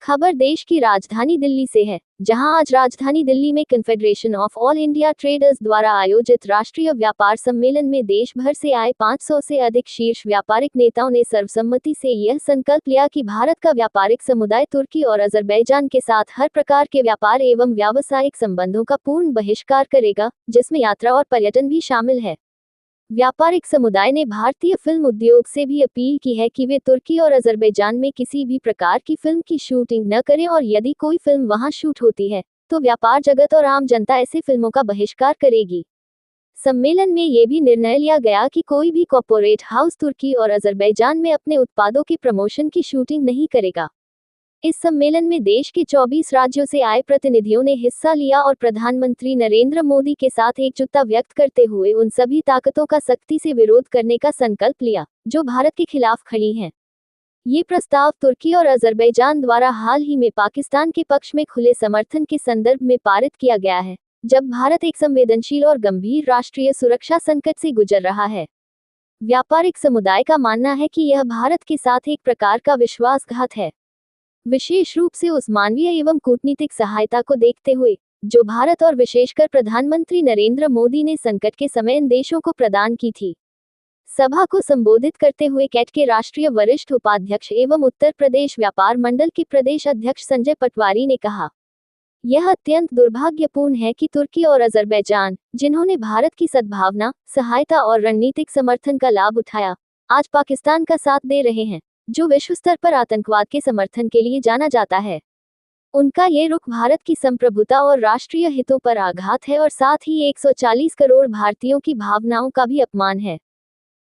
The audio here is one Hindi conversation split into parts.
खबर देश की राजधानी दिल्ली से है, जहां आज राजधानी दिल्ली में confederation of all India traders द्वारा आयोजित राष्ट्रीय व्यापार सम्मेलन में देश भर से आए 500 से अधिक शीर्ष व्यापारिक नेताओं ने सर्वसम्मति से यह संकल्प लिया कि भारत का व्यापारिक समुदाय तुर्की और अजरबैजान के साथ हर प्रकार के व्यापार एवं व्यावसायिक संबंधों का पूर्ण बहिष्कार करेगा, जिसमें यात्रा और पर्यटन भी शामिल है। व्यापारिक समुदाय ने भारतीय फिल्म उद्योग से भी अपील की है कि वे तुर्की और अजरबैजान में किसी भी प्रकार की फिल्म की शूटिंग न करें और यदि कोई फिल्म वहां शूट होती है तो व्यापार जगत और आम जनता ऐसे फिल्मों का बहिष्कार करेगी। सम्मेलन में ये भी निर्णय लिया गया कि कोई भी कॉर्पोरेट हाउस तुर्की और अजरबैजान में अपने उत्पादों के प्रमोशन की शूटिंग नहीं करेगा। इस सम्मेलन में देश के 24 राज्यों से आए प्रतिनिधियों ने हिस्सा लिया और प्रधानमंत्री नरेंद्र मोदी के साथ एकजुटता व्यक्त करते हुए उन सभी ताकतों का सख्ती से विरोध करने का संकल्प लिया जो भारत के खिलाफ खड़ी हैं। ये प्रस्ताव तुर्की और अजरबैजान द्वारा हाल ही में पाकिस्तान के पक्ष में खुले समर्थन के संदर्भ में पारित किया गया है, जब भारत एक संवेदनशील और गंभीर राष्ट्रीय सुरक्षा संकट से गुजर रहा है। व्यापारिक समुदाय का मानना है कि यह भारत के साथ एक प्रकार का विश्वासघात है, विशेष रूप से उस मानवीय एवं कूटनीतिक सहायता को देखते हुए जो भारत और विशेषकर प्रधानमंत्री नरेंद्र मोदी ने संकट के समय इन देशों को प्रदान की थी। सभा को संबोधित करते हुए कैट के राष्ट्रीय वरिष्ठ उपाध्यक्ष एवं उत्तर प्रदेश व्यापार मंडल के प्रदेश अध्यक्ष संजय पटवारी ने कहा, यह अत्यंत दुर्भाग्यपूर्ण है कि तुर्की और अजरबैजान, जिन्होंने भारत की सद्भावना, सहायता और रणनीतिक समर्थन का लाभ उठाया, आज पाकिस्तान का साथ दे रहे हैं, जो विश्व स्तर पर आतंकवाद के समर्थन के लिए जाना जाता है। उनका ये रुख भारत की संप्रभुता और राष्ट्रीय हितों पर आघात है और साथ ही 140 करोड़ भारतीयों की भावनाओं का भी अपमान है।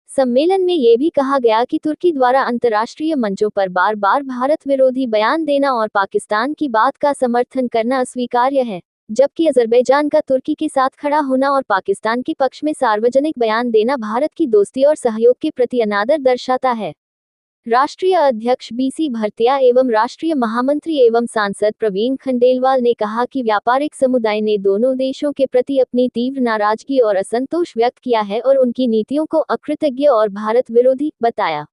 सम्मेलन में ये भी कहा गया कि तुर्की द्वारा अंतर्राष्ट्रीय मंचों पर बार बार भारत विरोधी बयान देना और पाकिस्तान की बात का समर्थन करना अस्वीकार्य है, जबकि अजरबैजान का तुर्की के साथ खड़ा होना और पाकिस्तान के पक्ष में सार्वजनिक बयान देना भारत की दोस्ती और सहयोग के प्रति अनादर दर्शाता है। राष्ट्रीय अध्यक्ष बीसी भरतिया एवं राष्ट्रीय महामंत्री एवं सांसद प्रवीण खंडेलवाल ने कहा कि व्यापारिक समुदाय ने दोनों देशों के प्रति अपनी तीव्र नाराजगी और असंतोष व्यक्त किया है और उनकी नीतियों को अकृतज्ञ और भारत विरोधी बताया।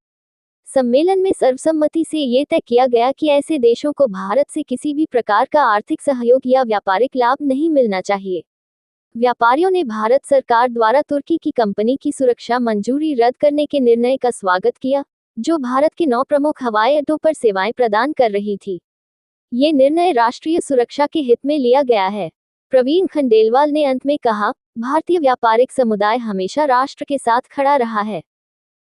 सम्मेलन में सर्वसम्मति से ये तय किया गया कि ऐसे देशों को भारत से किसी भी प्रकार का आर्थिक सहयोग या व्यापारिक लाभ नहीं मिलना चाहिए। व्यापारियों ने भारत सरकार द्वारा तुर्की की कंपनी की सुरक्षा मंजूरी रद्द करने के निर्णय का स्वागत किया, जो भारत के 9 प्रमुख हवाई अड्डों पर सेवाएं प्रदान कर रही थी। ये निर्णय राष्ट्रीय सुरक्षा के हित में लिया गया है। प्रवीण खंडेलवाल ने अंत में कहा, भारतीय व्यापारिक समुदाय हमेशा राष्ट्र के साथ खड़ा रहा है।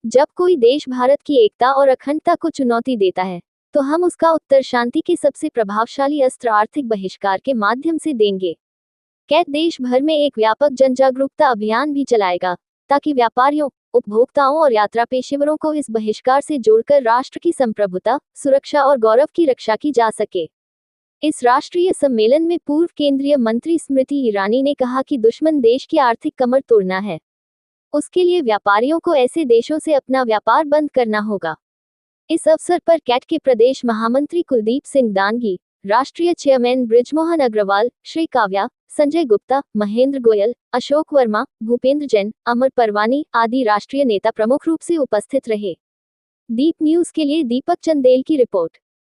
जब कोई देश भारत की एकता और अखंडता को चुनौती देता है तो हम उसका उत्तर शांति के सबसे प्रभावशाली अस्त्र आर्थिक बहिष्कार के माध्यम से देंगे। कैट देश भर में एक व्यापक जनजागरूकता अभियान भी चलाएगा ताकि व्यापारियों, उपभोक्ताओं और यात्रा पेशेवरों को इस बहिष्कार से जोड़कर राष्ट्र की संप्रभुता, सुरक्षा और गौरव की रक्षा की जा सके। इस राष्ट्रीय सम्मेलन में पूर्व केंद्रीय मंत्री स्मृति ईरानी ने कहा कि दुश्मन देश की आर्थिक कमर तोड़ना है, उसके लिए व्यापारियों को ऐसे देशों से अपना व्यापार बंद करना होगा। इस अवसर पर कैट के प्रदेश महामंत्री कुलदीप सिंह दांगी, राष्ट्रीय चेयरमैन बृजमोहन अग्रवाल, श्री काव्या, संजय गुप्ता, महेंद्र गोयल, अशोक वर्मा, भूपेंद्र जैन, अमर परवानी आदि राष्ट्रीय नेता प्रमुख रूप से उपस्थित रहे। दीप न्यूज के लिए दीपक चंदेल की रिपोर्ट।